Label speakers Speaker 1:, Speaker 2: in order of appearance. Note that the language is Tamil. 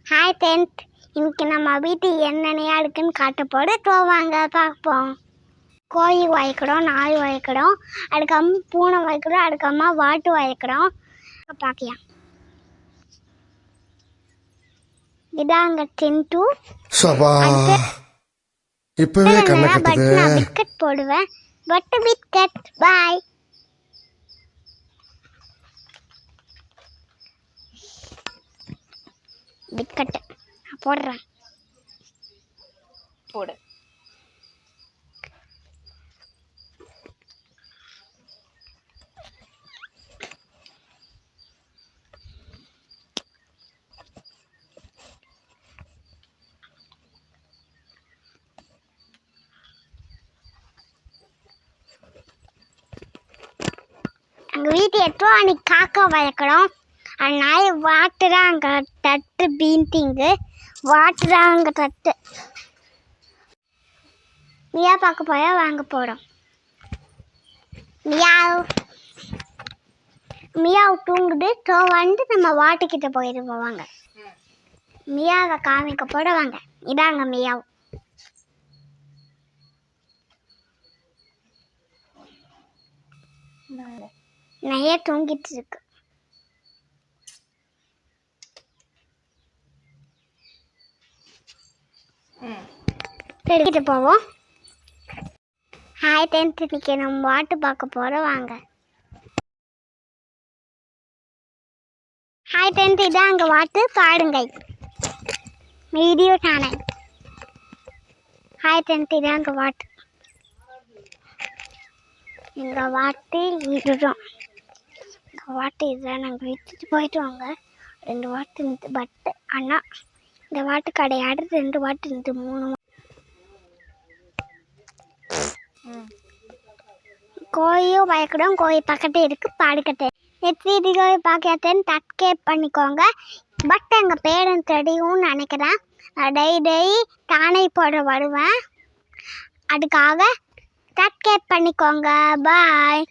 Speaker 1: ஹாய் டென்த், இன்னைக்கு நம்ம வீட்டு என்னென்னையா இருக்குன்னு காட்ட போட வாங்க பார்ப்போம். கோழி வளர்க்குறோம், நாய் வளர்க்குறோம், அதுக்கம்மா பூனை வளர்க்குறோம், அதுக்கம்மா வாட்டு வளர்க்குறோம். பார்க்கலாம். இதாங்க டென்ட்டு.
Speaker 2: இப்பவே நான்
Speaker 1: பிஸ்கட் போடுவேன். பட்டு பிஸ்கட் பாய். பிஸ்கட் போடுறேன்.
Speaker 3: போடு.
Speaker 1: எங்கள் வீட்டு எட்டோ அன்னைக்கு காக்கா வளர்க்குறோம். அதனால வாட்டுறாங்க தட்டு பீன்ட்டிங்கு வாட்டுறாங்க தட்டு. மியா பார்க்க போயா வாங்க போகிறோம். மியாவு தூங்குது. வந்து நம்ம வாட்டுக்கிட்ட போயிட்டு போவாங்க. மியாவை காமிக்க போட வாங்க. இதாங்க மியாவு. நிறைய தூங்கிட்டு இருக்கு. எடுத்துட்டு போவோம். ஹாய் டென்த், இன்னைக்கு நம்ம வாட்டு பார்க்க போகிறோம் வாங்க. ஹாய் டென்த், இதான் அங்கே வாட்டு பாடுங்க. Video channel. ஹாய் டென்த், இதான் அங்கே வாட்டு. எங்கள் வாட்டு இதுதான். எங்கள் வாட்டு இதுதான். நாங்கள் விட்டுட்டு போயிட்டு வாங்க. 2 வாட்டு இருந்து பட்டு. ஆனால் இந்த வாட்டு கிடையாது. 2 வாட்டு இருந்து 3 கோழியும் பயக்கடும். கோழி பக்கத்து இருக்கு பாடுக்கட்டு. எத்தனை கோழி பார்க்கறதுன்னு சப்ஸ்கிரைப் பண்ணிக்கோங்க. பட் எங்கள் பேரன் தெரியும்னு நினைக்கிறேன். நான் டெய்லி தானே போட வருவேன். அதுக்காக சப்ஸ்கிரைப் பண்ணிக்கோங்க. பாய்.